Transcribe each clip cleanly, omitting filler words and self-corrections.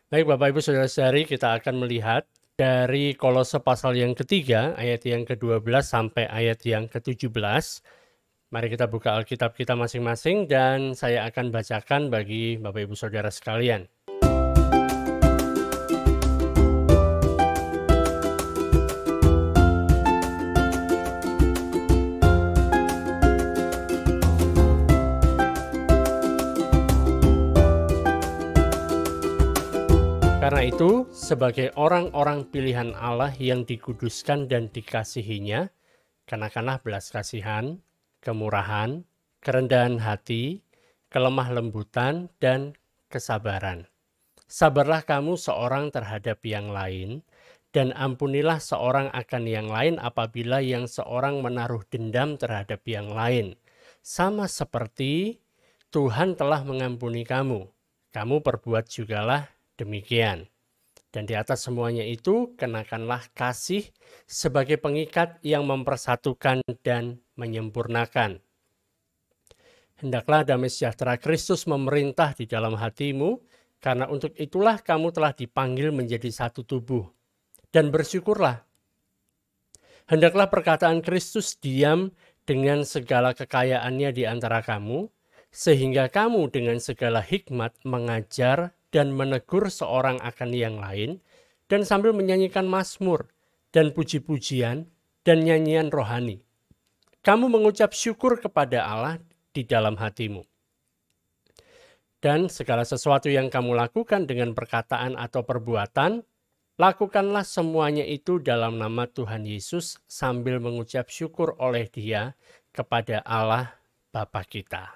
Baik Bapak Ibu Saudara-saudari, kita akan melihat dari Kolose pasal yang ketiga, ayat yang ke-12 sampai ayat yang ke-17. Mari kita buka Alkitab kita masing-masing dan saya akan bacakan bagi Bapak Ibu Saudara sekalian. Karena itu, sebagai orang-orang pilihan Allah yang dikuduskan dan dikasihinya, kenakanlah belas kasihan, kemurahan, kerendahan hati, kelemah lembutan, dan kesabaran. Sabarlah kamu seorang terhadap yang lain, dan ampunilah seorang akan yang lain apabila yang seorang menaruh dendam terhadap yang lain. Sama seperti Tuhan telah mengampuni kamu, kamu perbuat jugalah demikian. Dan di atas semuanya itu, kenakanlah kasih sebagai pengikat yang mempersatukan dan menyempurnakan. Hendaklah damai sejahtera Kristus memerintah di dalam hatimu, karena untuk itulah kamu telah dipanggil menjadi satu tubuh. Dan bersyukurlah. Hendaklah perkataan Kristus diam dengan segala kekayaannya di antara kamu, sehingga kamu dengan segala hikmat mengajar dan menegur seorang akan yang lain, dan sambil menyanyikan mazmur dan puji-pujian dan nyanyian rohani. Kamu mengucap syukur kepada Allah di dalam hatimu. Dan segala sesuatu yang kamu lakukan dengan perkataan atau perbuatan, lakukanlah semuanya itu dalam nama Tuhan Yesus sambil mengucap syukur oleh Dia kepada Allah Bapa kita.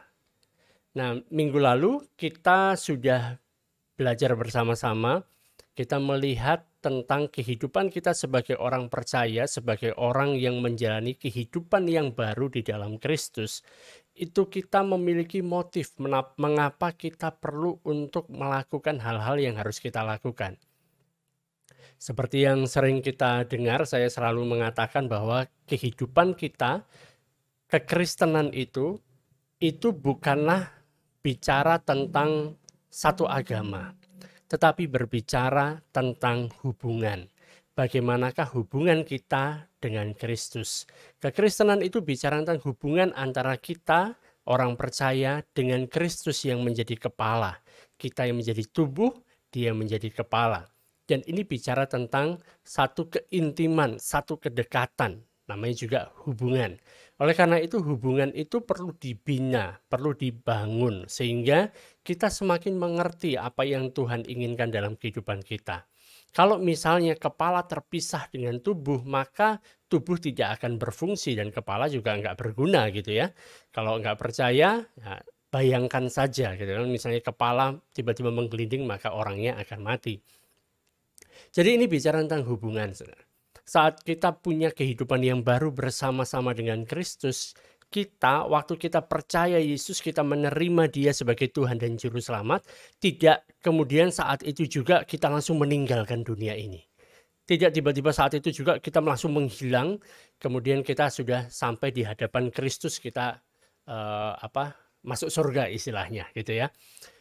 Nah, minggu lalu kita sudah belajar bersama-sama, kita melihat tentang kehidupan kita sebagai orang percaya, sebagai orang yang menjalani kehidupan yang baru di dalam Kristus. Itu kita memiliki motif mengapa kita perlu untuk melakukan hal-hal yang harus kita lakukan. Seperti yang sering kita dengar, saya selalu mengatakan bahwa kehidupan kita, kekristenan itu bukanlah bicara tentang satu agama, tetapi berbicara tentang hubungan. Bagaimanakah hubungan kita dengan Kristus? Kekristenan itu bicara tentang hubungan antara kita, orang percaya, dengan Kristus yang menjadi kepala. Kita yang menjadi tubuh, Dia menjadi kepala. Dan ini bicara tentang satu keintiman, satu kedekatan, namanya juga hubungan. Oleh karena itu hubungan itu perlu dibina, perlu dibangun, sehingga kita semakin mengerti apa yang Tuhan inginkan dalam kehidupan kita. Kalau misalnya kepala terpisah dengan tubuh, maka tubuh tidak akan berfungsi dan kepala juga nggak berguna gitu ya. Kalau nggak percaya, ya bayangkan saja gitu kan, misalnya kepala tiba-tiba menggelinding maka orangnya akan mati. Jadi ini bicara tentang hubungan. Saat kita punya kehidupan yang baru bersama-sama dengan Kristus, waktu kita percaya Yesus, kita menerima Dia sebagai Tuhan dan Juru Selamat, tidak kemudian saat itu juga kita langsung meninggalkan dunia ini. Tidak tiba-tiba saat itu juga kita langsung menghilang, kemudian kita sudah sampai di hadapan Kristus, kita masuk surga istilahnya gitu ya.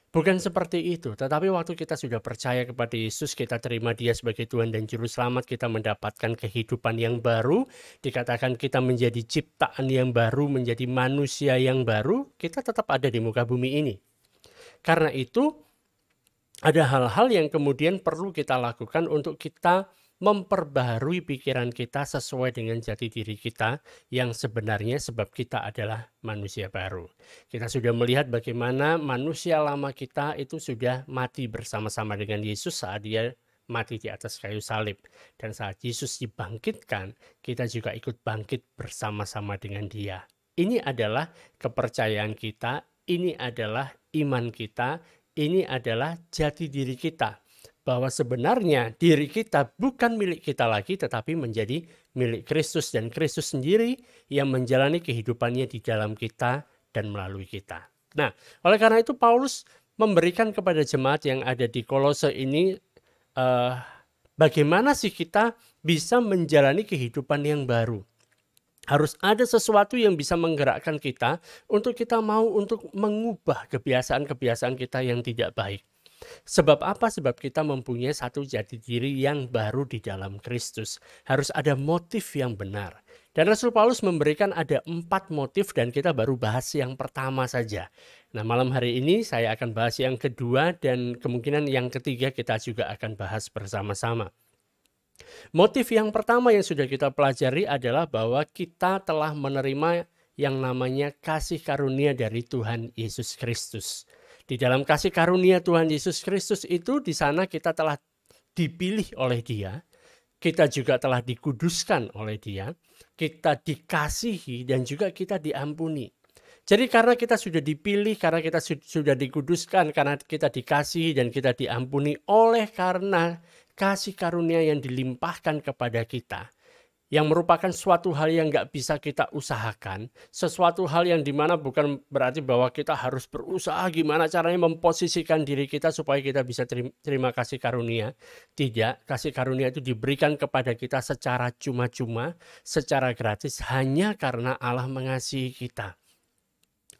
Bukan seperti itu, tetapi waktu kita sudah percaya kepada Yesus, kita terima Dia sebagai Tuhan dan Juru Selamat, kita mendapatkan kehidupan yang baru, dikatakan kita menjadi ciptaan yang baru, menjadi manusia yang baru, kita tetap ada di muka bumi ini. Karena itu, ada hal-hal yang kemudian perlu kita lakukan untuk kita memperbaharui pikiran kita sesuai dengan jati diri kita yang sebenarnya, sebab kita adalah manusia baru. Kita sudah melihat bagaimana manusia lama kita itu sudah mati bersama-sama dengan Yesus saat Dia mati di atas kayu salib. Dan saat Yesus dibangkitkan, kita juga ikut bangkit bersama-sama dengan Dia. Ini adalah kepercayaan kita, ini adalah iman kita, ini adalah jati diri kita. Bahwa sebenarnya diri kita bukan milik kita lagi, tetapi menjadi milik Kristus, dan Kristus sendiri yang menjalani kehidupannya di dalam kita dan melalui kita. Nah, oleh karena itu Paulus memberikan kepada jemaat yang ada di Kolose ini bagaimana sih kita bisa menjalani kehidupan yang baru. Harus ada sesuatu yang bisa menggerakkan kita untuk kita mau untuk mengubah kebiasaan-kebiasaan kita yang tidak baik. Sebab apa? Sebab kita mempunyai satu jati diri yang baru di dalam Kristus. Harus ada motif yang benar. Dan Rasul Paulus memberikan ada 4 motif dan kita baru bahas yang pertama saja. Nah, malam hari ini saya akan bahas yang kedua dan kemungkinan yang ketiga kita juga akan bahas bersama-sama. Motif yang pertama yang sudah kita pelajari adalah bahwa kita telah menerima yang namanya kasih karunia dari Tuhan Yesus Kristus. Di dalam kasih karunia Tuhan Yesus Kristus itu, di sana kita telah dipilih oleh Dia, kita juga telah dikuduskan oleh Dia, kita dikasihi dan juga kita diampuni. Jadi karena kita sudah dipilih, karena kita sudah dikuduskan, karena kita dikasihi dan kita diampuni oleh karena kasih karunia yang dilimpahkan kepada kita, yang merupakan suatu hal yang gak bisa kita usahakan, sesuatu hal yang dimana bukan berarti bahwa kita harus berusaha gimana caranya memposisikan diri kita supaya kita bisa terima kasih karunia. Tidak, kasih karunia itu diberikan kepada kita secara cuma-cuma, secara gratis, hanya karena Allah mengasihi kita.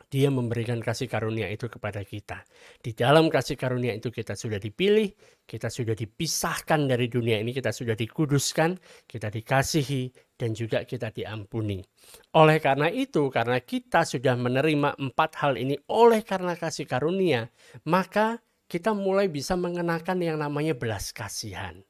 Dia memberikan kasih karunia itu kepada kita. Di dalam kasih karunia itu kita sudah dipilih, kita sudah dipisahkan dari dunia ini, kita sudah dikuduskan, kita dikasihi, dan juga kita diampuni. Oleh karena itu, karena kita sudah menerima 4 hal ini oleh karena kasih karunia, maka kita mulai bisa mengenakan yang namanya belas kasihan.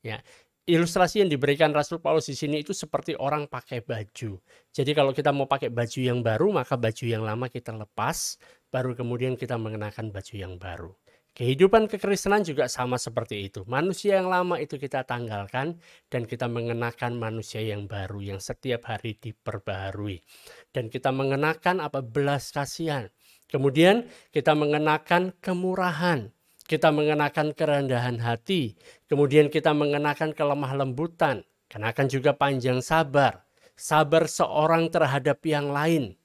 Ya. Ilustrasi yang diberikan Rasul Paulus di sini itu seperti orang pakai baju. Jadi kalau kita mau pakai baju yang baru, maka baju yang lama kita lepas, baru kemudian kita mengenakan baju yang baru. Kehidupan kekristenan juga sama seperti itu. Manusia yang lama itu kita tanggalkan dan kita mengenakan manusia yang baru yang setiap hari diperbaharui. Dan kita mengenakan belas kasihan. Kemudian kita mengenakan kemurahan. Kita mengenakan kerendahan hati, kemudian kita mengenakan kelemah lembutan, kenakan juga panjang sabar, sabar seorang terhadap yang lain,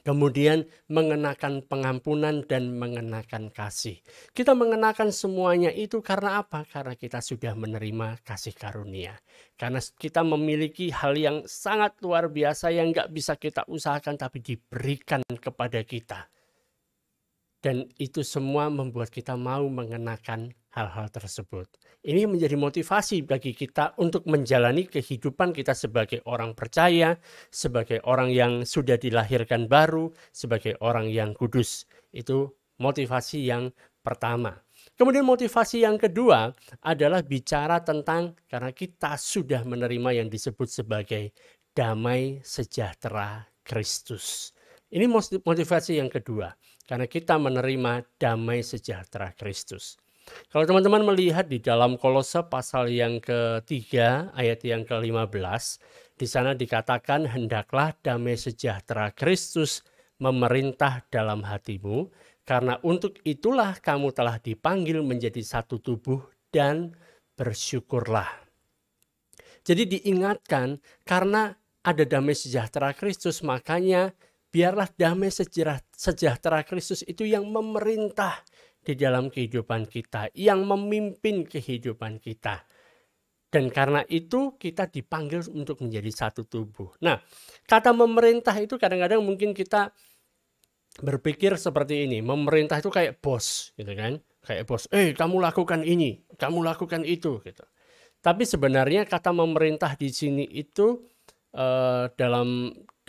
kemudian mengenakan pengampunan dan mengenakan kasih. Kita mengenakan semuanya itu karena apa? Karena kita sudah menerima kasih karunia. Karena kita memiliki hal yang sangat luar biasa yang gak bisa kita usahakan tapi diberikan kepada kita. Dan itu semua membuat kita mau mengenakan hal-hal tersebut. Ini menjadi motivasi bagi kita untuk menjalani kehidupan kita sebagai orang percaya, sebagai orang yang sudah dilahirkan baru, sebagai orang yang kudus. Itu motivasi yang pertama. Kemudian motivasi yang kedua adalah bicara tentang karena kita sudah menerima yang disebut sebagai damai sejahtera Kristus. Ini motivasi yang kedua. Karena kita menerima damai sejahtera Kristus. Kalau teman-teman melihat di dalam Kolose pasal yang ketiga ayat yang ke-15. Di sana dikatakan hendaklah damai sejahtera Kristus memerintah dalam hatimu. Karena untuk itulah kamu telah dipanggil menjadi satu tubuh dan bersyukurlah. Jadi diingatkan karena ada damai sejahtera Kristus makanya biarlah damai sejahtera Kristus itu yang memerintah di dalam kehidupan kita, yang memimpin kehidupan kita. Dan karena itu kita dipanggil untuk menjadi satu tubuh. Nah, kata memerintah itu kadang-kadang mungkin kita berpikir seperti ini, memerintah itu kayak bos, gitu kan? Kayak bos, kamu lakukan ini, kamu lakukan itu, gitu. Tapi sebenarnya kata memerintah di sini itu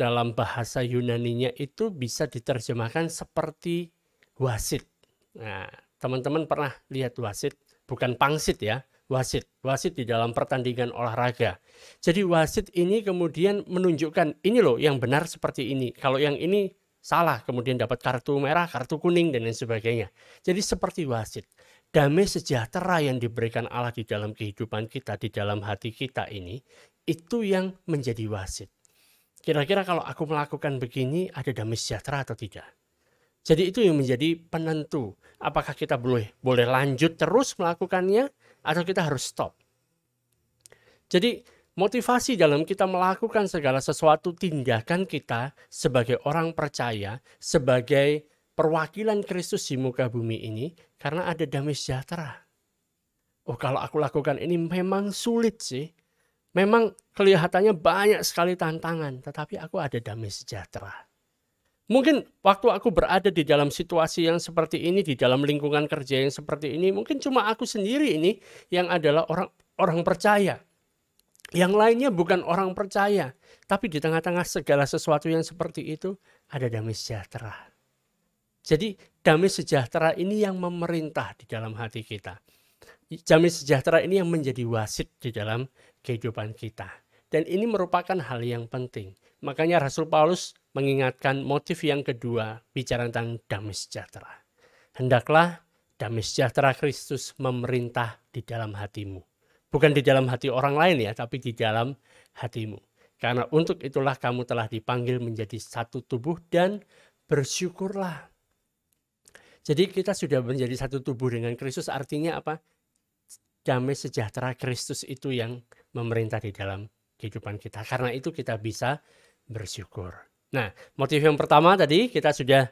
dalam bahasa Yunaninya itu bisa diterjemahkan seperti wasit. Nah, teman-teman pernah lihat wasit? Bukan pangsit ya, wasit. Wasit di dalam pertandingan olahraga. Jadi wasit ini kemudian menunjukkan ini loh yang benar seperti ini. Kalau yang ini salah kemudian dapat kartu merah, kartu kuning dan lain sebagainya. Jadi seperti wasit. Damai sejahtera yang diberikan Allah di dalam kehidupan kita, di dalam hati kita ini, itu yang menjadi wasit. Kira-kira kalau aku melakukan begini ada damai sejahtera atau tidak? Jadi itu yang menjadi penentu. Apakah kita boleh lanjut terus melakukannya atau kita harus stop? Jadi motivasi dalam kita melakukan segala sesuatu tindakan kita sebagai orang percaya, sebagai perwakilan Kristus di muka bumi ini karena ada damai sejahtera. Oh, kalau aku lakukan ini memang sulit sih. Memang kelihatannya banyak sekali tantangan, tetapi aku ada damai sejahtera. Mungkin waktu aku berada di dalam situasi yang seperti ini, di dalam lingkungan kerja yang seperti ini, mungkin cuma aku sendiri ini yang adalah orang percaya. Yang lainnya bukan orang percaya. Tapi di tengah-tengah segala sesuatu yang seperti itu, ada damai sejahtera. Jadi damai sejahtera ini yang memerintah di dalam hati kita. Damai sejahtera ini yang menjadi wasit di dalam kehidupan kita. Dan ini merupakan hal yang penting. Makanya Rasul Paulus mengingatkan motif yang kedua, bicara tentang damai sejahtera. Hendaklah damai sejahtera Kristus memerintah di dalam hatimu. Bukan di dalam hati orang lain ya, tapi di dalam hatimu. Karena untuk itulah kamu telah dipanggil menjadi satu tubuh dan bersyukurlah. Jadi kita sudah menjadi satu tubuh dengan Kristus, artinya apa? Damai sejahtera Kristus itu yang memerintah di dalam kehidupan kita. Karena itu kita bisa bersyukur. Nah, motif yang pertama tadi kita sudah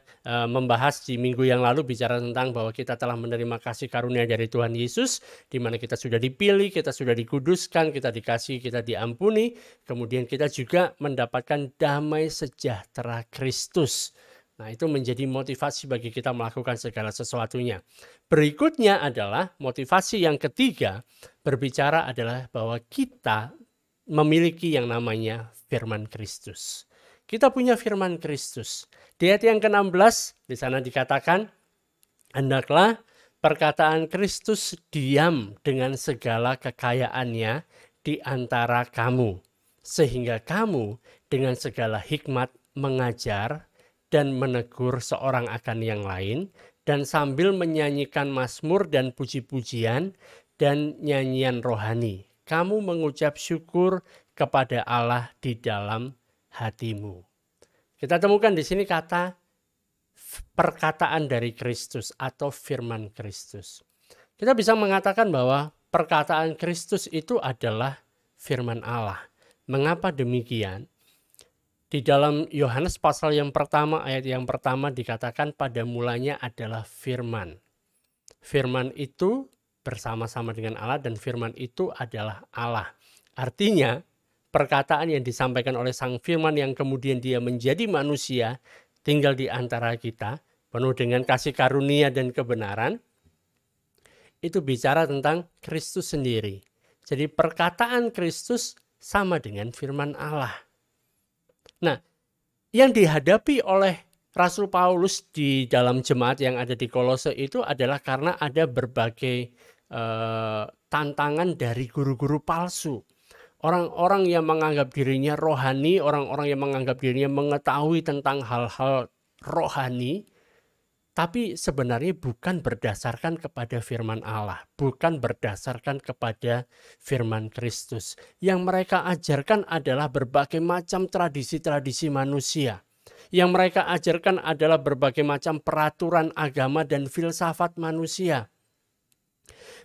membahas di minggu yang lalu, bicara tentang bahwa kita telah menerima kasih karunia dari Tuhan Yesus, di mana kita sudah dipilih, kita sudah dikuduskan, kita dikasih, kita diampuni, kemudian kita juga mendapatkan damai sejahtera Kristus. Nah, itu menjadi motivasi bagi kita melakukan segala sesuatunya. Berikutnya adalah motivasi yang ketiga, berbicara adalah bahwa kita memiliki yang namanya firman Kristus. Kita punya firman Kristus. Di ayat yang ke-16 di sana dikatakan, hendaklah perkataan Kristus diam dengan segala kekayaannya di antara kamu, sehingga kamu dengan segala hikmat mengajar dan menegur seorang akan yang lain, dan sambil menyanyikan mazmur dan puji-pujian dan nyanyian rohani, kamu mengucap syukur kepada Allah di dalam hatimu. Kita temukan di sini kata perkataan dari Kristus atau firman Kristus. Kita bisa mengatakan bahwa perkataan Kristus itu adalah firman Allah. Mengapa demikian? Di dalam Yohanes pasal yang pertama, ayat yang pertama dikatakan pada mulanya adalah firman. Firman itu bersama-sama dengan Allah dan firman itu adalah Allah. Artinya perkataan yang disampaikan oleh sang firman yang kemudian dia menjadi manusia, tinggal di antara kita, penuh dengan kasih karunia dan kebenaran, itu bicara tentang Kristus sendiri. Jadi perkataan Kristus sama dengan firman Allah. Nah, yang dihadapi oleh Rasul Paulus di dalam jemaat yang ada di Kolose itu adalah karena ada berbagai tantangan dari guru-guru palsu. Orang-orang yang menganggap dirinya rohani, orang-orang yang menganggap dirinya mengetahui tentang hal-hal rohani, tapi sebenarnya bukan berdasarkan kepada firman Allah, bukan berdasarkan kepada firman Kristus. Yang mereka ajarkan adalah berbagai macam tradisi-tradisi manusia. Yang mereka ajarkan adalah berbagai macam peraturan agama dan filsafat manusia.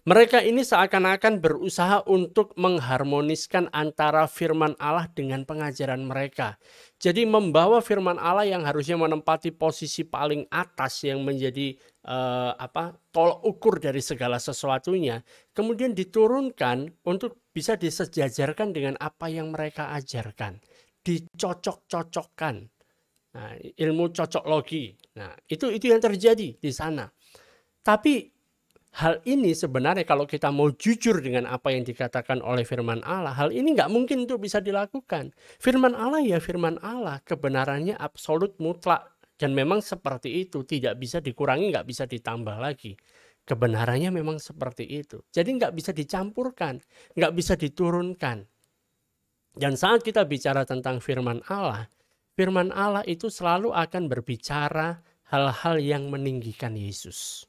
Mereka ini seakan-akan berusaha untuk mengharmoniskan antara firman Allah dengan pengajaran mereka. Jadi membawa firman Allah yang harusnya menempati posisi paling atas yang menjadi tolok ukur dari segala sesuatunya, kemudian diturunkan untuk bisa disejajarkan dengan apa yang mereka ajarkan, dicocok-cocokkan. Nah, ilmu cocok logi. Nah, itu yang terjadi di sana. Tapi hal ini sebenarnya kalau kita mau jujur dengan apa yang dikatakan oleh firman Allah, hal ini nggak mungkin untuk bisa dilakukan. Firman Allah ya firman Allah, kebenarannya absolut mutlak. Dan memang seperti itu, tidak bisa dikurangi, nggak bisa ditambah lagi. Kebenarannya memang seperti itu. Jadi nggak bisa dicampurkan, nggak bisa diturunkan. Dan saat kita bicara tentang firman Allah itu selalu akan berbicara hal-hal yang meninggikan Yesus.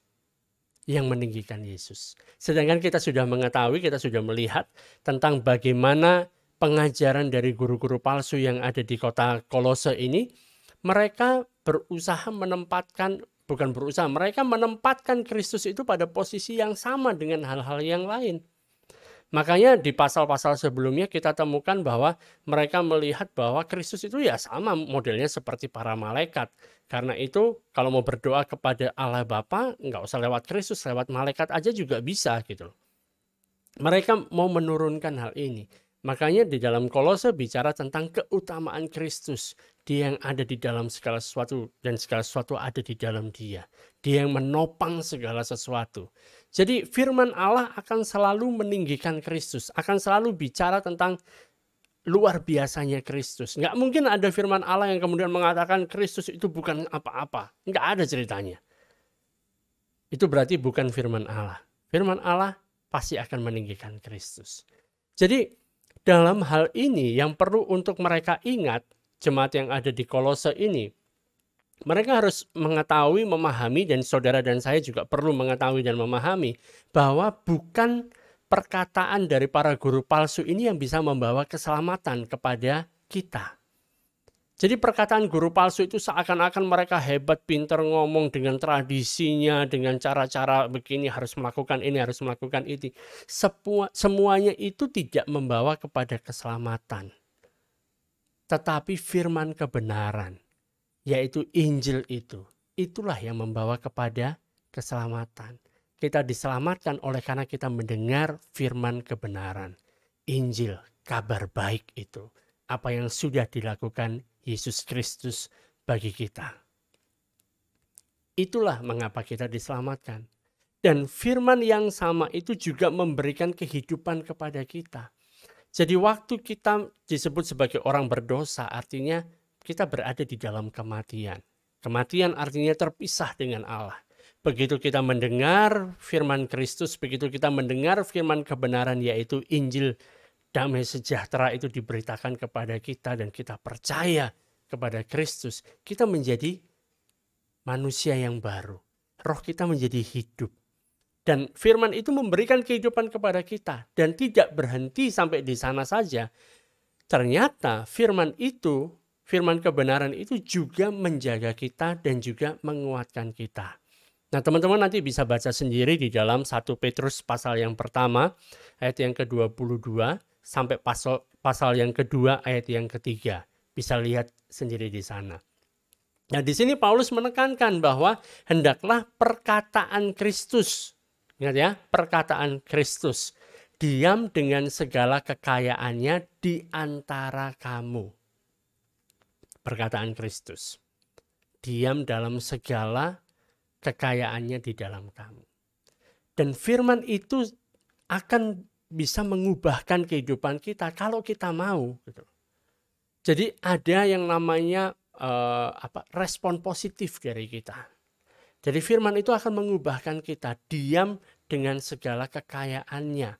Yang meninggikan Yesus. Sedangkan kita sudah mengetahui, kita sudah melihat tentang bagaimana pengajaran dari guru-guru palsu yang ada di kota Kolose ini, mereka mereka menempatkan Kristus itu pada posisi yang sama dengan hal-hal yang lain. Makanya di pasal-pasal sebelumnya kita temukan bahwa mereka melihat bahwa Kristus itu ya sama modelnya seperti para malaikat. Karena itu kalau mau berdoa kepada Allah Bapa, nggak usah lewat Kristus, lewat malaikat aja juga bisa gitu loh. Mereka mau menurunkan hal ini. Makanya di dalam Kolose bicara tentang keutamaan Kristus. Dia yang ada di dalam segala sesuatu dan segala sesuatu ada di dalam Dia. Dia yang menopang segala sesuatu. Jadi firman Allah akan selalu meninggikan Kristus, akan selalu bicara tentang luar biasanya Kristus. Nggak mungkin ada firman Allah yang kemudian mengatakan Kristus itu bukan apa-apa. Nggak ada ceritanya. Itu berarti bukan firman Allah. Firman Allah pasti akan meninggikan Kristus. Jadi dalam hal ini yang perlu untuk mereka ingat, jemaat yang ada di Kolose ini, mereka harus mengetahui, memahami, dan saudara dan saya juga perlu mengetahui dan memahami bahwa bukan perkataan dari para guru palsu ini yang bisa membawa keselamatan kepada kita. Jadi perkataan guru palsu itu seakan-akan mereka hebat, pintar ngomong dengan tradisinya, dengan cara-cara begini, harus melakukan ini, harus melakukan itu. Semuanya itu tidak membawa kepada keselamatan. Tetapi firman kebenaran, yaitu Injil itulah yang membawa kepada keselamatan. Kita diselamatkan oleh karena kita mendengar firman kebenaran. Injil, kabar baik itu. Apa yang sudah dilakukan Yesus Kristus bagi kita. Itulah mengapa kita diselamatkan. Dan firman yang sama itu juga memberikan kehidupan kepada kita. Jadi waktu kita disebut sebagai orang berdosa, artinya kita berada di dalam kematian. Kematian artinya terpisah dengan Allah. Begitu kita mendengar firman Kristus, begitu kita mendengar firman kebenaran, yaitu Injil, damai sejahtera itu diberitakan kepada kita dan kita percaya kepada Kristus, kita menjadi manusia yang baru. Roh kita menjadi hidup. Dan firman itu memberikan kehidupan kepada kita dan tidak berhenti sampai di sana saja. Ternyata firman kebenaran itu juga menjaga kita dan juga menguatkan kita. Nah, teman-teman nanti bisa baca sendiri di dalam 1 Petrus pasal yang pertama ayat yang ke-22 sampai pasal yang kedua ayat yang ketiga. Bisa lihat sendiri di sana. Nah, di sini Paulus menekankan bahwa hendaklah perkataan Kristus, ingat ya, perkataan Kristus, diam dengan segala kekayaannya di antara kamu. Perkataan Kristus, diam dalam segala kekayaannya di dalam kamu. Dan firman itu akan bisa mengubahkan kehidupan kita kalau kita mau. Gitu. Jadi ada yang namanya respon positif dari kita. Jadi firman itu akan mengubahkan kita, diam dengan segala kekayaannya.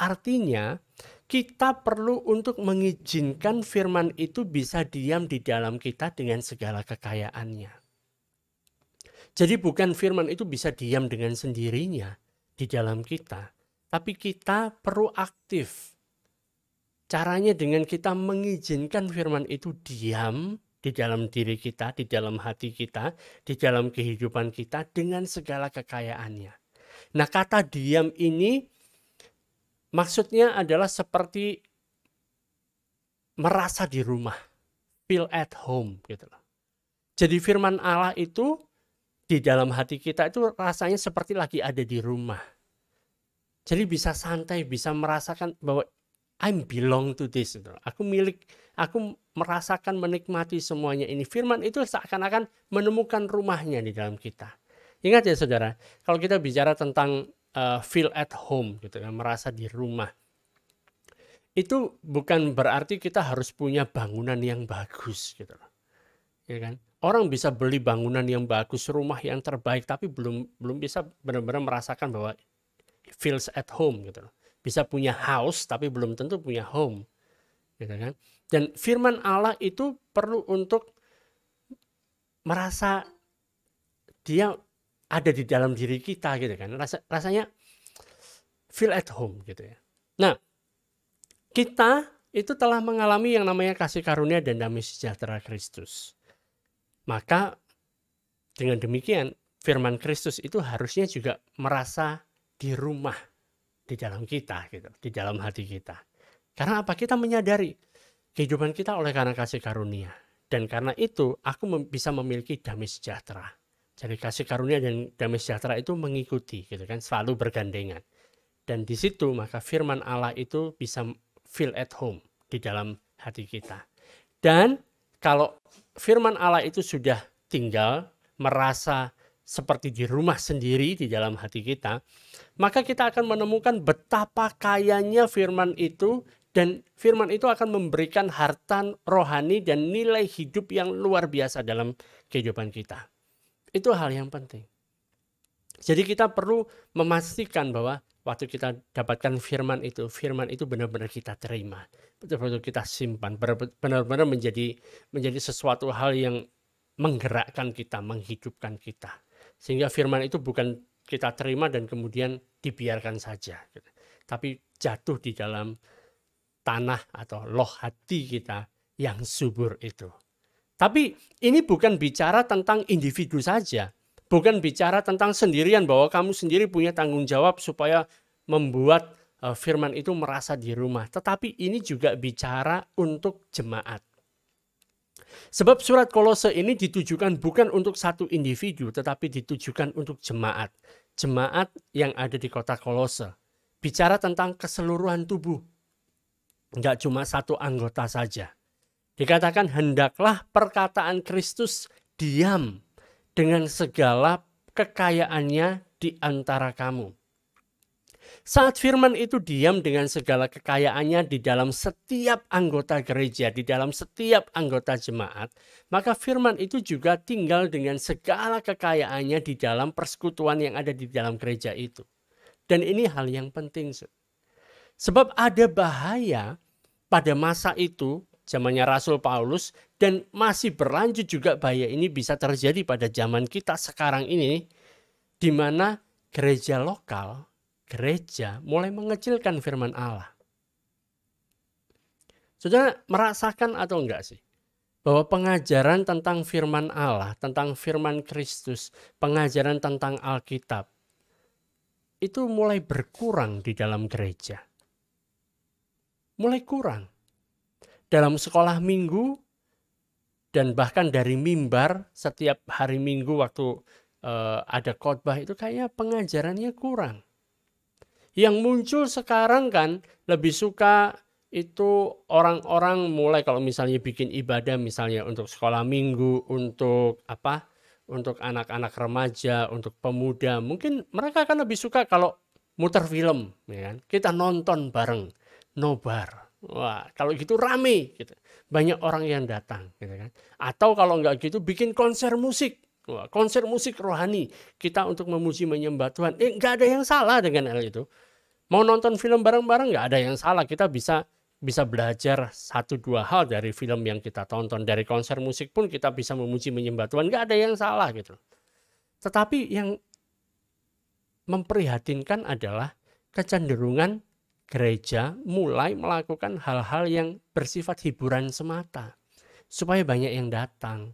Artinya kita perlu untuk mengizinkan firman itu bisa diam di dalam kita dengan segala kekayaannya. Jadi bukan firman itu bisa diam dengan sendirinya di dalam kita, tapi kita perlu aktif. Caranya dengan kita mengizinkan firman itu diam di dalam diri kita, di dalam hati kita, di dalam kehidupan kita dengan segala kekayaannya. Nah, kata diam ini maksudnya adalah seperti merasa di rumah, feel at home gitu loh. Jadi firman Allah itu di dalam hati kita itu rasanya seperti lagi ada di rumah. Jadi bisa santai, bisa merasakan bahwa I belong to this. Aku merasakan, menikmati semuanya ini. Firman itu seakan-akan menemukan rumahnya di dalam kita. Ingat ya saudara, kalau kita bicara tentang feel at home, gitu ya, merasa di rumah, itu bukan berarti kita harus punya bangunan yang bagus, gitu, ya kan? Orang bisa beli bangunan yang bagus, rumah yang terbaik, tapi belum bisa benar-benar merasakan bahwa feels at home, gitu. Bisa punya house tapi belum tentu punya home, gitu kan? Dan firman Allah itu perlu untuk merasa dia ada di dalam diri kita, gitu kan? Rasanya feel at home, gitu ya. Nah, kita itu telah mengalami yang namanya kasih karunia dan damai sejahtera Kristus. Maka dengan demikian firman Kristus itu harusnya juga merasa di rumah di dalam kita, gitu, di dalam hati kita. Karena apa? Kita menyadari kehidupan kita oleh karena kasih karunia. Dan karena itu aku bisa memiliki damai sejahtera. Jadi kasih karunia dan damai sejahtera itu mengikuti, gitu kan, selalu bergandengan. Dan di situ maka firman Allah itu bisa feel at home di dalam hati kita. Dan kalau firman Allah itu sudah tinggal, merasa seperti di rumah sendiri di dalam hati kita, maka kita akan menemukan betapa kayanya firman itu, dan firman itu akan memberikan harta rohani dan nilai hidup yang luar biasa dalam kehidupan kita. Itu hal yang penting. Jadi kita perlu memastikan bahwa waktu kita dapatkan firman itu benar-benar kita terima, betul-betul kita simpan, benar-benar menjadi sesuatu hal yang menggerakkan kita, menghidupkan kita. Sehingga firman itu bukan kita terima dan kemudian dibiarkan saja, tapi jatuh di dalam tanah atau loh hati kita yang subur itu. Tapi ini bukan bicara tentang individu saja. Bukan bicara tentang sendirian bahwa kamu sendiri punya tanggung jawab supaya membuat firman itu merasa di rumah. Tetapi ini juga bicara untuk jemaat. Sebab surat Kolose ini ditujukan bukan untuk satu individu, tetapi ditujukan untuk jemaat. Jemaat yang ada di kota Kolose. Bicara tentang keseluruhan tubuh. Enggak cuma satu anggota saja. Dikatakan hendaklah perkataan Kristus diam dengan segala kekayaannya di antara kamu. Saat firman itu diam dengan segala kekayaannya di dalam setiap anggota gereja, di dalam setiap anggota jemaat, maka firman itu juga tinggal dengan segala kekayaannya di dalam persekutuan yang ada di dalam gereja itu. Dan ini hal yang penting. Sebab ada bahaya pada masa itu, zamannya Rasul Paulus, dan masih berlanjut juga bahaya ini bisa terjadi pada zaman kita sekarang ini, di mana gereja lokal, gereja mulai mengecilkan firman Allah. Saudara merasakan atau enggak sih, bahwa pengajaran tentang firman Allah, tentang firman Kristus, pengajaran tentang Alkitab, itu mulai berkurang di dalam gereja. Mulai kurang. Dalam sekolah minggu dan bahkan dari mimbar setiap hari Minggu waktu ada khotbah itu kayaknya pengajarannya kurang. Yang muncul sekarang kan lebih suka itu orang-orang mulai kalau misalnya bikin ibadah misalnya untuk sekolah minggu, untuk apa? Untuk anak-anak remaja, untuk pemuda, mungkin mereka akan lebih suka kalau muter film, ya kan? Kita nonton bareng, nobar. Wah, kalau gitu rame gitu. Banyak orang yang datang gitu kan. Atau kalau enggak gitu bikin konser musik. Wah, konser musik rohani kita untuk memuji menyembah Tuhan. Enggak ada yang salah dengan hal itu. Mau nonton film bareng-bareng enggak ada yang salah. Kita bisa belajar 1-2 hal dari film yang kita tonton. Dari konser musik pun kita bisa memuji menyembah Tuhan. Enggak ada yang salah gitu. Tetapi yang memprihatinkan adalah kecenderungan gereja mulai melakukan hal-hal yang bersifat hiburan semata supaya banyak yang datang,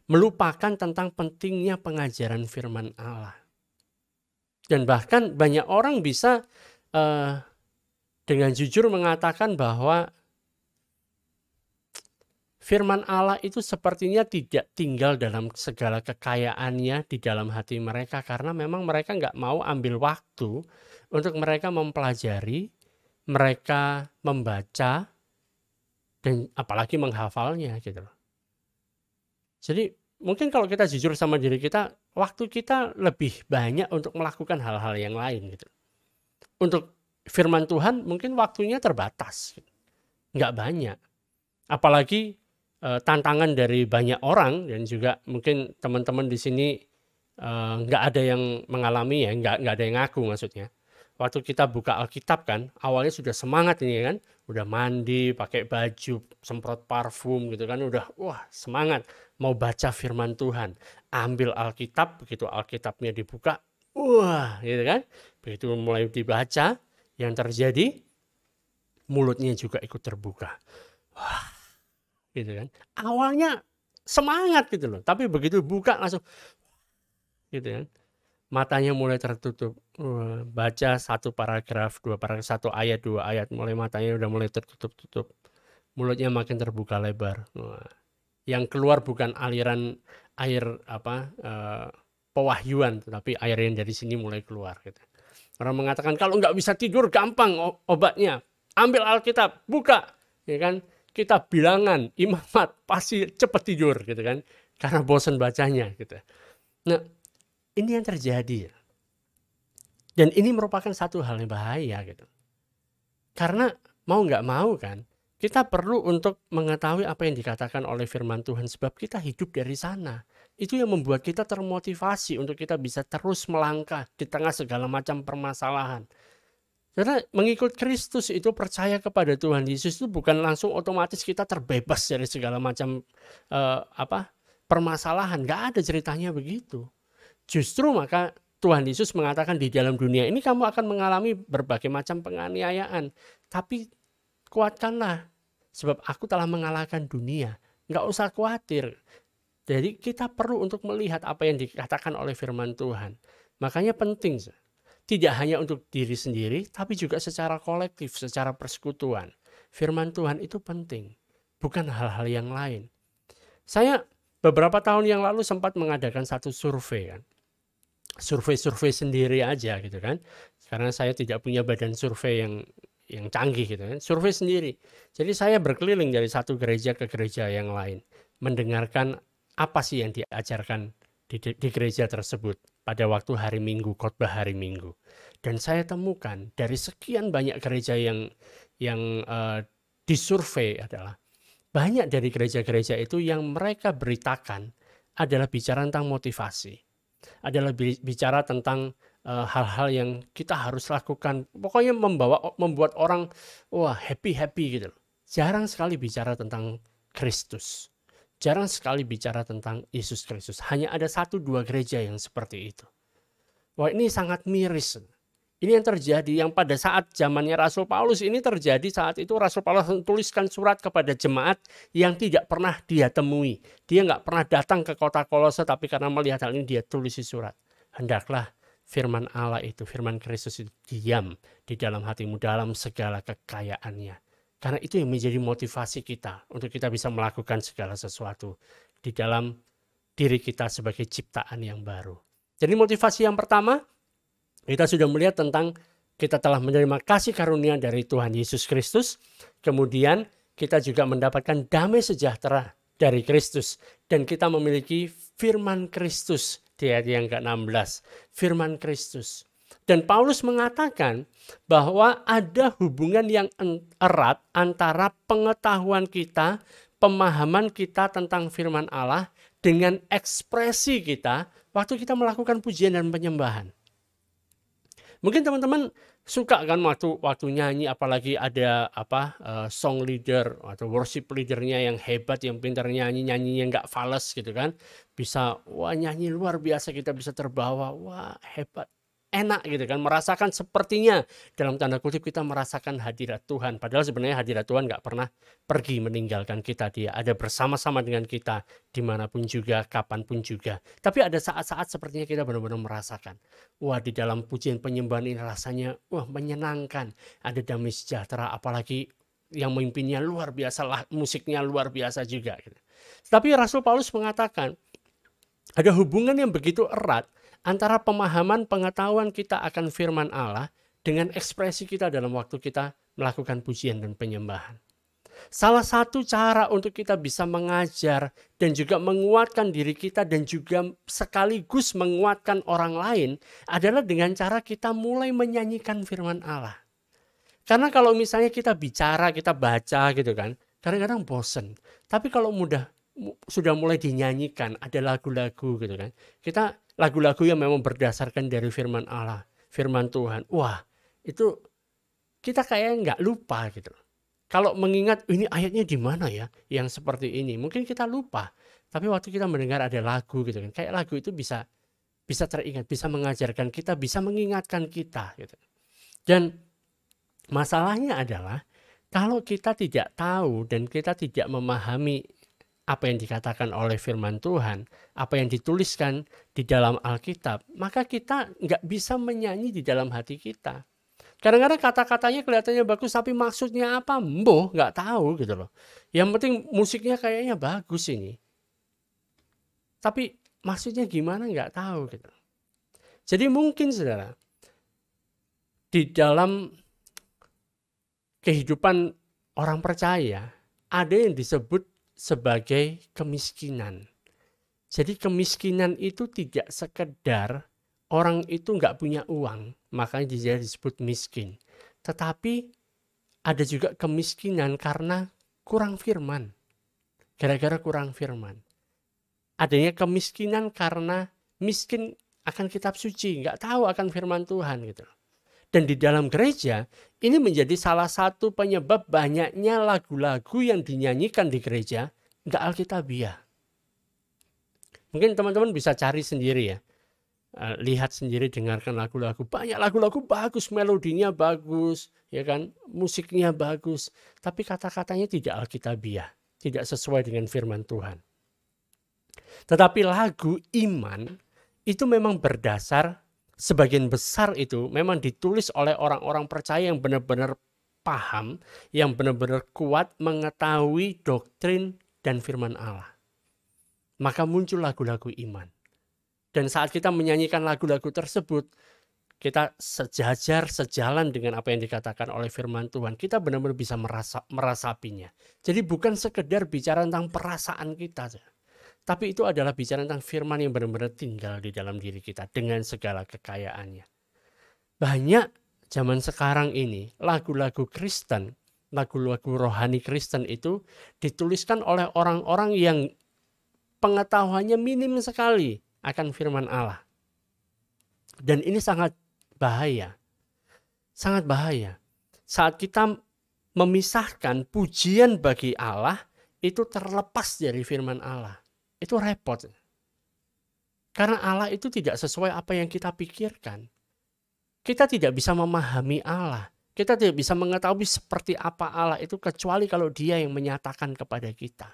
melupakan tentang pentingnya pengajaran firman Allah. Dan bahkan banyak orang bisa dengan jujur mengatakan bahwa firman Allah itu sepertinya tidak tinggal dalam segala kekayaannya di dalam hati mereka, karena memang mereka nggak mau ambil waktu untuk mereka mempelajari, mereka membaca, dan apalagi menghafalnya gitu loh. Jadi mungkin kalau kita jujur sama diri kita, waktu kita lebih banyak untuk melakukan hal-hal yang lain gitu. Untuk firman Tuhan mungkin waktunya terbatas, nggak banyak. Apalagi tantangan dari banyak orang, dan juga mungkin teman-teman di sini nggak ada yang mengalami ya, nggak ada yang ngaku maksudnya. Waktu kita buka Alkitab kan, awalnya sudah semangat ini kan, udah mandi, pakai baju, semprot parfum gitu kan, udah wah semangat mau baca firman Tuhan. Ambil Alkitab, begitu Alkitabnya dibuka, wah gitu kan, begitu mulai dibaca, yang terjadi mulutnya juga ikut terbuka. Wah, gitu kan. Awalnya semangat gitu loh, tapi begitu buka langsung gitu kan. Matanya mulai tertutup. Baca 1 paragraf, 2 paragraf, 1 ayat, 2 ayat, mulai matanya udah mulai tertutup-tutup. Mulutnya makin terbuka lebar. Yang keluar bukan aliran air pewahyuan, tetapi air yang dari sini mulai keluar gitu. Orang mengatakan kalau nggak bisa tidur gampang obatnya. Ambil Alkitab, buka, ya kan? kita bilangan, imamat, pasti cepat tidur gitu kan. Karena bosan bacanya gitu. Nah, ini yang terjadi. Dan ini merupakan satu hal yang bahaya gitu. Karena mau nggak mau kan, kita perlu untuk mengetahui apa yang dikatakan oleh firman Tuhan sebab kita hidup dari sana. Itu yang membuat kita termotivasi untuk kita bisa terus melangkah di tengah segala macam permasalahan. Karena mengikut Kristus itu percaya kepada Tuhan Yesus itu bukan langsung otomatis kita terbebas dari segala macam permasalahan. Nggak ada ceritanya begitu. Justru maka Tuhan Yesus mengatakan di dalam dunia ini kamu akan mengalami berbagai macam penganiayaan. Tapi kuatkanlah sebab aku telah mengalahkan dunia. Nggak usah khawatir. Jadi kita perlu untuk melihat apa yang dikatakan oleh firman Tuhan. Makanya penting. Tidak hanya untuk diri sendiri, tapi juga secara kolektif, secara persekutuan. Firman Tuhan itu penting, bukan hal-hal yang lain. Saya beberapa tahun yang lalu sempat mengadakan satu survei kan. Survei sendiri aja gitu kan. Karena saya tidak punya badan survei yang canggih gitu kan. Survei sendiri. Jadi saya berkeliling dari satu gereja ke gereja yang lain, mendengarkan apa sih yang diajarkan di gereja tersebut pada waktu hari Minggu, khotbah hari Minggu. Dan saya temukan dari sekian banyak gereja yang disurvei adalah banyak dari gereja-gereja itu yang mereka beritakan adalah bicara tentang motivasi, adalah bicara tentang hal-hal yang kita harus lakukan. Pokoknya membuat orang happy gitu. Jarang sekali bicara tentang Kristus. Jarang sekali bicara tentang Yesus Kristus. Hanya ada 1-2 gereja yang seperti itu. Wah, ini sangat miris. Ini yang terjadi yang pada saat zamannya Rasul Paulus ini terjadi saat itu Rasul Paulus menuliskan surat kepada jemaat yang tidak pernah dia temui. Dia nggak pernah datang ke kota Kolose, tapi karena melihat hal ini dia tulis surat. Hendaklah firman Allah itu, firman Kristus itu diam di dalam hatimu dalam segala kekayaannya. Karena itu yang menjadi motivasi kita untuk kita bisa melakukan segala sesuatu di dalam diri kita sebagai ciptaan yang baru. Jadi motivasi yang pertama, kita sudah melihat tentang kita telah menerima kasih karunia dari Tuhan Yesus Kristus. Kemudian kita juga mendapatkan damai sejahtera dari Kristus. Dan kita memiliki firman Kristus di ayat yang ke-16. Firman Kristus. Dan Paulus mengatakan bahwa ada hubungan yang erat antara pengetahuan kita, pemahaman kita tentang firman Allah dengan ekspresi kita waktu kita melakukan pujian dan penyembahan. Mungkin teman-teman suka kan waktu nyanyi, apalagi ada song leader atau worship leadernya yang hebat, yang pintar nyanyinya nggak fales gitu kan. Bisa nyanyi luar biasa, kita bisa terbawa, hebat. Enak gitu kan, merasakan sepertinya dalam tanda kutip kita merasakan hadirat Tuhan. Padahal sebenarnya hadirat Tuhan gak pernah pergi meninggalkan kita. Dia ada bersama-sama dengan kita dimanapun juga, kapanpun juga. Tapi ada saat-saat sepertinya kita benar-benar merasakan, di dalam pujian penyembahan ini rasanya menyenangkan. Ada damai sejahtera, apalagi yang memimpinnya luar biasa lah, musiknya luar biasa juga gitu. Tapi Rasul Paulus mengatakan ada hubungan yang begitu erat antara pemahaman pengetahuan kita akan firman Allah dengan ekspresi kita dalam waktu kita melakukan pujian dan penyembahan. Salah satu cara untuk kita bisa mengajar dan juga menguatkan diri kita dan juga sekaligus menguatkan orang lain adalah dengan cara kita mulai menyanyikan firman Allah. Karena kalau misalnya kita bicara, kita baca gitu kan, kadang-kadang bosen. Tapi kalau sudah mulai dinyanyikan, ada lagu-lagu gitu kan. Kita lagu-lagu yang memang berdasarkan dari firman Allah, firman Tuhan. Itu kita kayak nggak lupa gitu. Kalau mengingat ini ayatnya di mana ya, yang seperti ini, mungkin kita lupa. Tapi waktu kita mendengar ada lagu gitu kan, kayak lagu itu bisa teringat, bisa mengajarkan kita, bisa mengingatkan kita gitu. Dan masalahnya adalah kalau kita tidak tahu dan kita tidak memahami apa yang dikatakan oleh firman Tuhan, apa yang dituliskan di dalam Alkitab, maka kita nggak bisa menyanyi di dalam hati kita. Kadang-kadang kata-katanya kelihatannya bagus, tapi maksudnya apa? Nggak tahu gitu loh. Yang penting musiknya kayaknya bagus ini. Tapi maksudnya gimana nggak tahu gitu. Jadi mungkin saudara, di dalam kehidupan orang percaya, ada yang disebut sebagai kemiskinan. Jadi kemiskinan itu tidak sekedar orang itu nggak punya uang, makanya dia disebut miskin. Tetapi ada juga kemiskinan karena kurang firman. Gara-gara kurang firman. Adanya kemiskinan karena miskin akan kitab suci, nggak tahu akan firman Tuhan gitu. Dan di dalam gereja, ini menjadi salah satu penyebab banyaknya lagu-lagu yang dinyanyikan di gereja nggak alkitabiah. Mungkin teman-teman bisa cari sendiri ya. Lihat sendiri, dengarkan lagu-lagu. Banyak lagu-lagu bagus, melodinya bagus, ya kan, musiknya bagus. Tapi kata-katanya tidak alkitabiah, tidak sesuai dengan firman Tuhan. Tetapi lagu iman itu memang berdasar, sebagian besar itu memang ditulis oleh orang-orang percaya yang benar-benar paham, yang benar-benar kuat mengetahui doktrin dan firman Allah. Maka muncul lagu-lagu iman. Dan saat kita menyanyikan lagu-lagu tersebut, kita sejajar, sejalan dengan apa yang dikatakan oleh firman Tuhan. Kita benar-benar bisa merasapinya. Jadi bukan sekedar bicara tentang perasaan kita, tapi itu adalah bicara tentang firman yang benar-benar tinggal di dalam diri kita dengan segala kekayaannya. Banyak zaman sekarang ini lagu-lagu Kristen, lagu-lagu rohani Kristen itu dituliskan oleh orang-orang yang pengetahuannya minim sekali akan firman Allah. Dan ini sangat bahaya. Sangat bahaya. Saat kita memisahkan pujian bagi Allah itu terlepas dari firman Allah. Itu repot. Karena Allah itu tidak sesuai apa yang kita pikirkan. Kita tidak bisa memahami Allah. Kita tidak bisa mengetahui seperti apa Allah itu kecuali kalau Dia yang menyatakan kepada kita.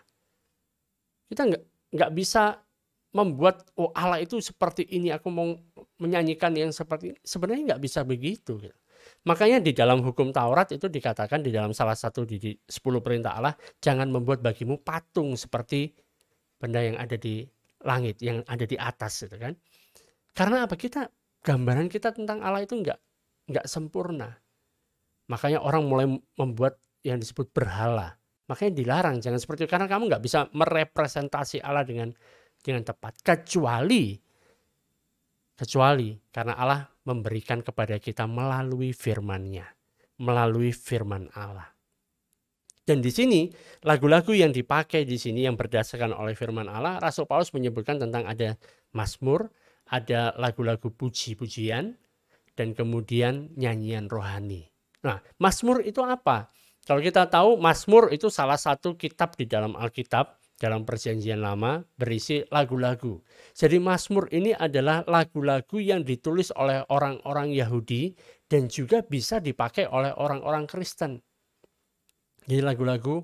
Kita nggak bisa membuat Allah itu seperti ini, aku mau menyanyikan yang seperti ini. Sebenarnya nggak bisa begitu. Makanya di dalam hukum Taurat itu dikatakan di dalam salah satu di 10 perintah Allah, jangan membuat bagimu patung seperti benda yang ada di langit, yang ada di atas gitu kan. Karena apa? Gambaran kita tentang Allah itu nggak sempurna. Makanya orang mulai membuat yang disebut berhala. Makanya dilarang, jangan seperti itu. Karena kamu nggak bisa merepresentasi Allah dengan tepat. Kecuali karena Allah memberikan kepada kita melalui firman-Nya. Melalui firman Allah. Dan di sini lagu-lagu yang dipakai di sini yang berdasarkan oleh firman Allah, Rasul Paulus menyebutkan tentang ada mazmur, ada lagu-lagu puji-pujian, dan kemudian nyanyian rohani. Nah, mazmur itu apa? Kalau kita tahu mazmur itu salah satu kitab di dalam Alkitab, dalam Perjanjian Lama berisi lagu-lagu. Jadi mazmur ini adalah lagu-lagu yang ditulis oleh orang-orang Yahudi dan juga bisa dipakai oleh orang-orang Kristen. Jadi lagu-lagu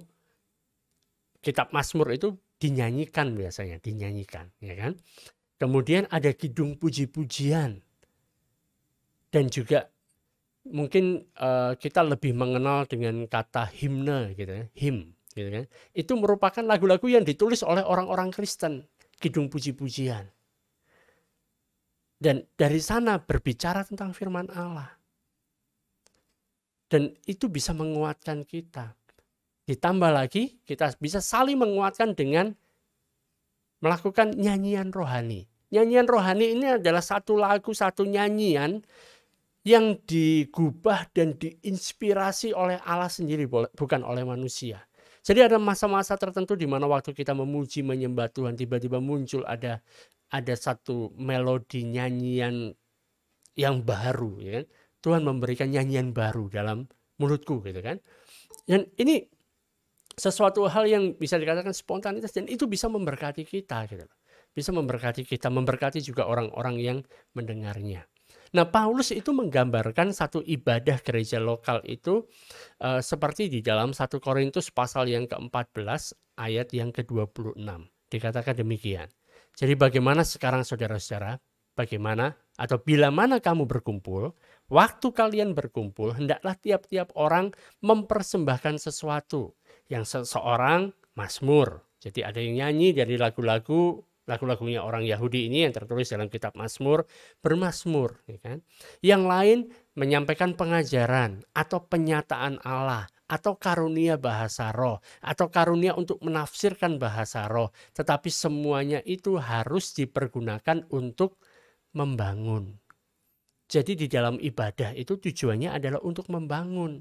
kitab mazmur itu dinyanyikan biasanya, ya kan? Kemudian ada kidung puji-pujian. Dan juga mungkin kita lebih mengenal dengan kata himne gitu ya, hymn gitu kan. Itu merupakan lagu-lagu yang ditulis oleh orang-orang Kristen, kidung puji-pujian. Dan dari sana berbicara tentang firman Allah. Dan itu bisa menguatkan kita. Ditambah lagi kita bisa saling menguatkan dengan melakukan nyanyian rohani. Nyanyian rohani ini adalah satu lagu, satu nyanyian yang digubah dan diinspirasi oleh Allah sendiri, bukan oleh manusia. Jadi ada masa-masa tertentu di mana waktu kita memuji menyembah Tuhan, tiba-tiba muncul ada satu melodi nyanyian yang baru, ya kan? Tuhan memberikan nyanyian baru dalam mulutku gitu kan. Dan ini sesuatu hal yang bisa dikatakan spontanitas dan itu bisa memberkati kita gitu. Bisa memberkati kita, memberkati juga orang-orang yang mendengarnya. Nah, Paulus itu menggambarkan satu ibadah gereja lokal itu seperti di dalam 1 Korintus pasal yang ke-14 ayat yang ke-26. Dikatakan demikian. Jadi bagaimana sekarang saudara-saudara? Bagaimana atau bila mana kamu berkumpul, waktu kalian berkumpul, hendaklah tiap-tiap orang mempersembahkan sesuatu. Yang seseorang mazmur. Jadi ada yang nyanyi dari lagu-lagunya orang Yahudi ini yang tertulis dalam kitab Mazmur, bermazmur, ya kan? Yang lain menyampaikan pengajaran atau penyataan Allah atau karunia bahasa roh, atau karunia untuk menafsirkan bahasa roh. Tetapi semuanya itu harus dipergunakan untuk membangun. Jadi di dalam ibadah itu tujuannya adalah untuk membangun.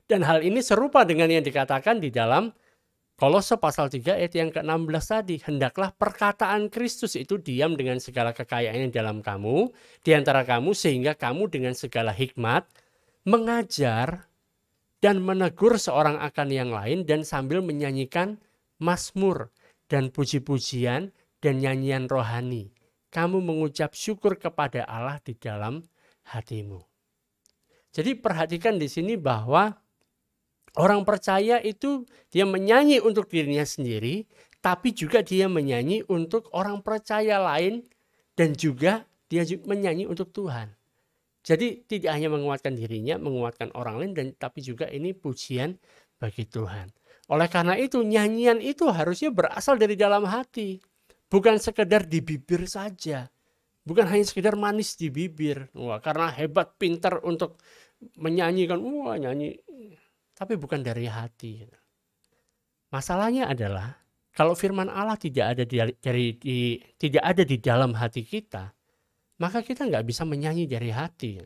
Dan hal ini serupa dengan yang dikatakan di dalam Kolose pasal 3 ayat yang ke-16 tadi. Hendaklah perkataan Kristus itu diam dengan segala kekayaan yang dalam kamu, di antara kamu, sehingga kamu dengan segala hikmat mengajar dan menegur seorang akan yang lain, dan sambil menyanyikan mazmur dan puji-pujian dan nyanyian rohani, kamu mengucap syukur kepada Allah di dalam hatimu. Jadi perhatikan di sini bahwa orang percaya itu dia menyanyi untuk dirinya sendiri, tapi juga dia menyanyi untuk orang percaya lain, dan juga dia menyanyi untuk Tuhan. Jadi tidak hanya menguatkan dirinya, menguatkan orang lain, dan tapi juga ini pujian bagi Tuhan. Oleh karena itu nyanyian itu harusnya berasal dari dalam hati, bukan sekedar di bibir saja, bukan hanya sekedar manis di bibir. Wah, karena hebat, pintar untuk menyanyikan, wah nyanyi. Tapi bukan dari hati. Masalahnya adalah kalau firman Allah tidak ada di dalam hati kita, maka kita nggak bisa menyanyi dari hati.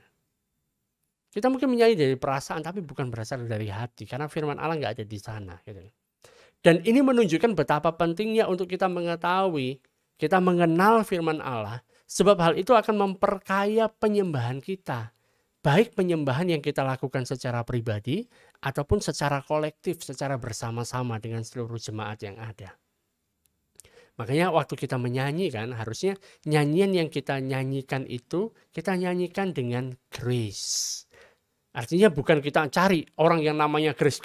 Kita mungkin menyanyi dari perasaan, tapi bukan berasal dari hati, karena firman Allah nggak ada di sana. Dan ini menunjukkan betapa pentingnya untuk kita mengetahui, kita mengenal firman Allah, sebab hal itu akan memperkaya penyembahan kita. Baik penyembahan yang kita lakukan secara pribadi ataupun secara kolektif, secara bersama-sama dengan seluruh jemaat yang ada. Makanya waktu kita menyanyi kan, harusnya nyanyian yang kita nyanyikan itu kita nyanyikan dengan grace. Artinya bukan kita cari orang yang namanya Grace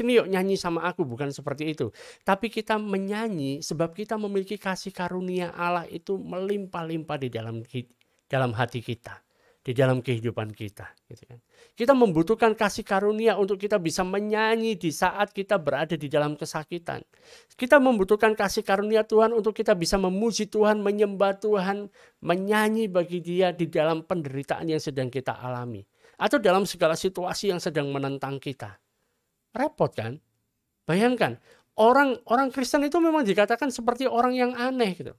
ini yuk nyanyi sama aku, bukan seperti itu. Tapi kita menyanyi sebab kita memiliki kasih karunia Allah itu melimpah-limpah di dalam hati kita, di dalam kehidupan kita. Gitu kan. Kita membutuhkan kasih karunia untuk kita bisa menyanyi di saat kita berada di dalam kesakitan. Kita membutuhkan kasih karunia Tuhan untuk kita bisa memuji Tuhan, menyembah Tuhan, menyanyi bagi Dia di dalam penderitaan yang sedang kita alami. Atau dalam segala situasi yang sedang menentang kita. Repot kan? Bayangkan, orang Kristen itu memang dikatakan seperti orang yang aneh gitu.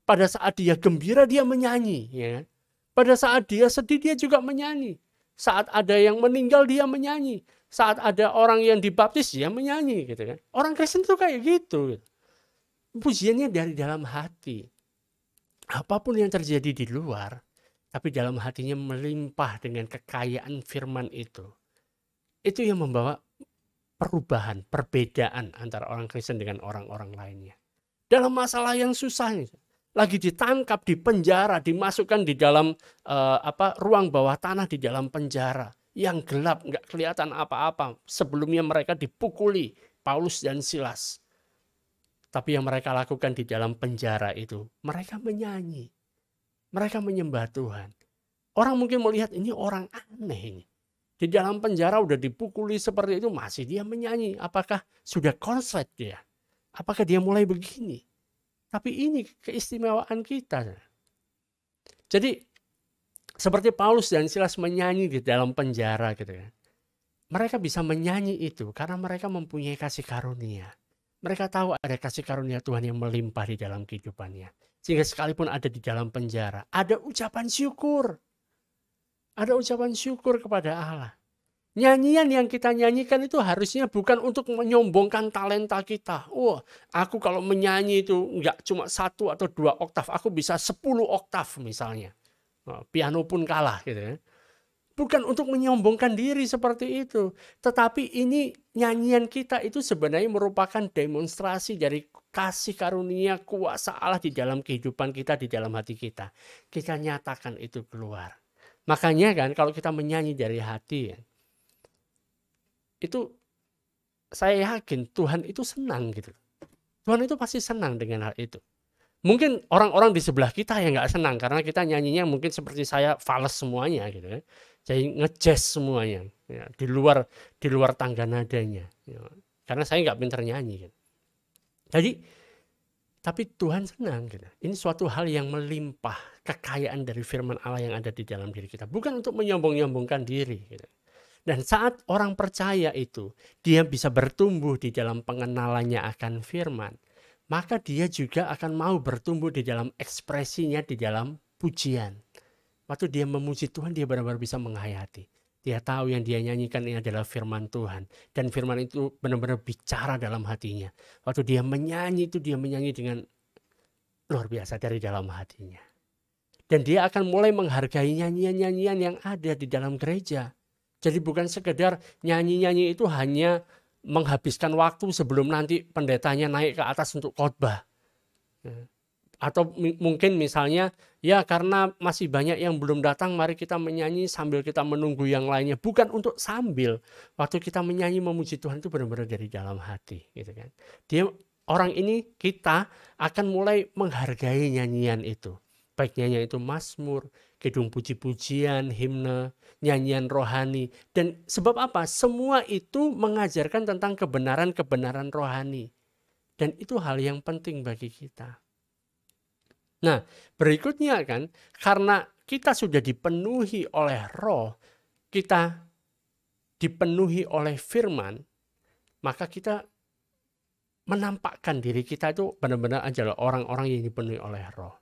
Pada saat dia gembira dia menyanyi, ya. Pada saat dia sedih dia juga menyanyi. Saat ada yang meninggal dia menyanyi. Saat ada orang yang dibaptis dia menyanyi gitu kan. Orang Kristen itu kayak gitu. Pujiannya dari dalam hati. Apapun yang terjadi di luar, tapi dalam hatinya melimpah dengan kekayaan firman itu. Itu yang membawa perubahan, perbedaan antara orang Kristen dengan orang-orang lainnya. Dalam masalah yang susah, lagi ditangkap, dipenjara, dimasukkan di dalam ruang bawah tanah di dalam penjara. Yang gelap, nggak kelihatan apa-apa. Sebelumnya mereka dipukuli, Paulus dan Silas. Tapi yang mereka lakukan di dalam penjara itu, mereka menyanyi. Mereka menyembah Tuhan. Orang mungkin melihat ini orang aneh ini. Di dalam penjara udah dipukuli seperti itu masih dia menyanyi. Apakah sudah konslet dia? Apakah dia mulai begini? Tapi ini keistimewaan kita. Jadi seperti Paulus dan Silas menyanyi di dalam penjara gitu kan. Mereka bisa menyanyi itu karena mereka mempunyai kasih karunia. Mereka tahu ada kasih karunia Tuhan yang melimpah di dalam kehidupannya. Sehingga sekalipun ada di dalam penjara, ada ucapan syukur. Ada ucapan syukur kepada Allah. Nyanyian yang kita nyanyikan itu harusnya bukan untuk menyombongkan talenta kita. Wah, aku kalau menyanyi itu enggak cuma 1 atau 2 oktav, aku bisa 10 oktav misalnya. Piano pun kalah gitu ya. Bukan untuk menyombongkan diri seperti itu. Tetapi ini nyanyian kita itu sebenarnya merupakan demonstrasi dari kasih karunia kuasa Allah di dalam kehidupan kita, di dalam hati kita. Kita nyatakan itu keluar. Makanya kan kalau kita menyanyi dari hati, itu saya yakin Tuhan itu senang gitu. Tuhan itu pasti senang dengan hal itu. Mungkin orang-orang di sebelah kita yang nggak senang karena kita nyanyinya mungkin seperti saya fals semuanya gitu ya. Jadi ngejazz semuanya ya, di luar tangga nadanya ya. Karena saya nggak pintar nyanyi gitu. Jadi tapi Tuhan senang gitu. Ini suatu hal yang melimpah, kekayaan dari firman Allah yang ada di dalam diri kita. Bukan untuk menyombong-nyombongkan diri gitu. Dan saat orang percaya itu, dia bisa bertumbuh di dalam pengenalannya akan firman, maka dia juga akan mau bertumbuh di dalam ekspresinya di dalam pujian. Waktu dia memuji Tuhan, dia benar-benar bisa menghayati. Dia tahu yang dia nyanyikan ini adalah firman Tuhan. Dan firman itu benar-benar bicara dalam hatinya. Waktu dia menyanyi itu, dia menyanyi dengan luar biasa dari dalam hatinya. Dan dia akan mulai menghargai nyanyian-nyanyian yang ada di dalam gereja. Jadi bukan sekedar nyanyi-nyanyi itu hanya menghabiskan waktu sebelum nanti pendetanya naik ke atas untuk khotbah. Atau mungkin misalnya, ya karena masih banyak yang belum datang, mari kita menyanyi sambil kita menunggu yang lainnya. Bukan untuk sambil. Waktu kita menyanyi memuji Tuhan itu benar-benar dari dalam hati, gitu kan. Orang ini, kita akan mulai menghargai nyanyian itu. Baik nyanyian itu mazmur, kidung puji-pujian, himne, nyanyian rohani. Dan sebab apa? Semua itu mengajarkan tentang kebenaran-kebenaran rohani. Dan itu hal yang penting bagi kita. Nah, berikutnya kan, karena kita sudah dipenuhi oleh Roh, kita dipenuhi oleh firman, maka kita menampakkan diri kita itu benar-benar adalah orang-orang yang dipenuhi oleh Roh.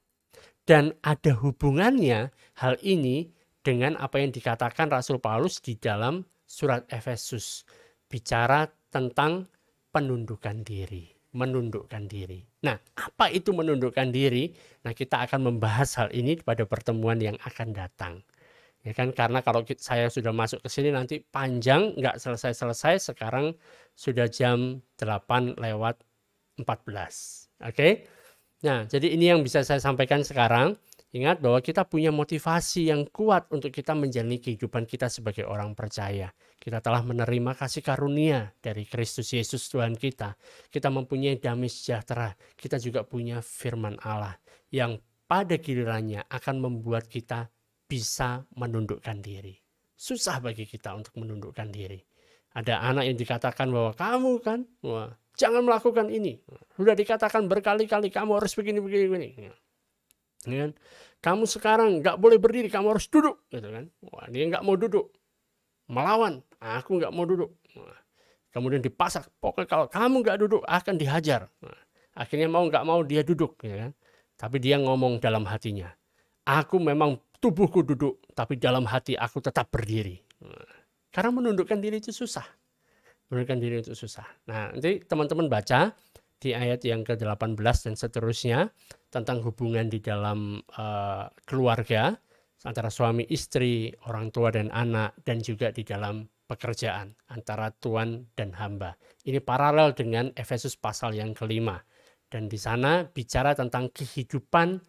Dan ada hubungannya hal ini dengan apa yang dikatakan Rasul Paulus di dalam surat Efesus, bicara tentang penundukan diri. Menundukkan diri. Nah, apa itu menundukkan diri? Nah, kita akan membahas hal ini pada pertemuan yang akan datang. Ya kan, karena kalau saya sudah masuk ke sini nanti panjang, nggak selesai-selesai. Sekarang sudah jam 8:14. Oke? Nah, jadi ini yang bisa saya sampaikan sekarang. Ingat bahwa kita punya motivasi yang kuat untuk kita menjalani kehidupan kita sebagai orang percaya. Kita telah menerima kasih karunia dari Kristus Yesus Tuhan kita. Kita mempunyai damai sejahtera. Kita juga punya firman Allah yang pada gilirannya akan membuat kita bisa menundukkan diri. Susah bagi kita untuk menundukkan diri. Ada anak yang dikatakan bahwa kamu kan, jangan melakukan ini. Sudah dikatakan berkali-kali kamu harus begini. Ya, kamu sekarang nggak boleh berdiri, kamu harus duduk, gitu kan? Wah, dia nggak mau duduk, melawan, aku nggak mau duduk. Kemudian dipasak, pokoknya kalau kamu nggak duduk akan dihajar. Akhirnya mau nggak mau dia duduk, ya kan? Tapi dia ngomong dalam hatinya, aku memang tubuhku duduk, tapi dalam hati aku tetap berdiri. Karena menundukkan diri itu susah. Menundukkan diri itu susah. Nah, nanti teman-teman baca di ayat yang ke-18 dan seterusnya tentang hubungan di dalam keluarga antara suami istri, orang tua dan anak, dan juga di dalam pekerjaan antara tuan dan hamba. Ini paralel dengan Efesus pasal yang ke-5. Dan di sana bicara tentang kehidupan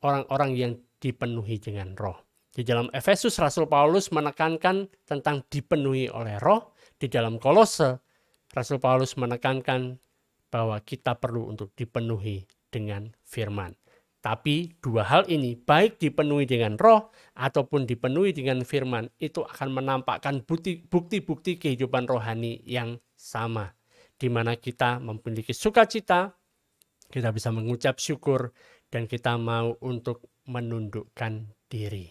orang-orang yang dipenuhi dengan Roh. Di dalam Efesus Rasul Paulus menekankan tentang dipenuhi oleh Roh. Di dalam Kolose Rasul Paulus menekankan bahwa kita perlu untuk dipenuhi dengan firman. Tapi dua hal ini, baik dipenuhi dengan Roh ataupun dipenuhi dengan firman, itu akan menampakkan bukti-bukti kehidupan rohani yang sama. Di mana kita memiliki sukacita, kita bisa mengucap syukur, dan kita mau untuk menundukkan diri.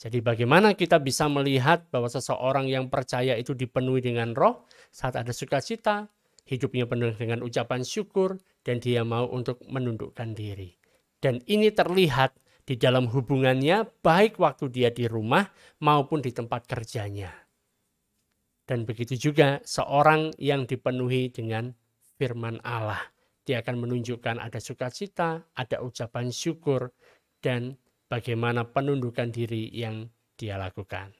Jadi bagaimana kita bisa melihat bahwa seseorang yang percaya itu dipenuhi dengan Roh saat ada sukacita, hidupnya penuh dengan ucapan syukur, dan dia mau untuk menundukkan diri. Dan ini terlihat di dalam hubungannya baik waktu dia di rumah maupun di tempat kerjanya. Dan begitu juga seorang yang dipenuhi dengan firman Allah. Dia akan menunjukkan ada sukacita, ada ucapan syukur, dan bagaimana penundukan diri yang dia lakukan.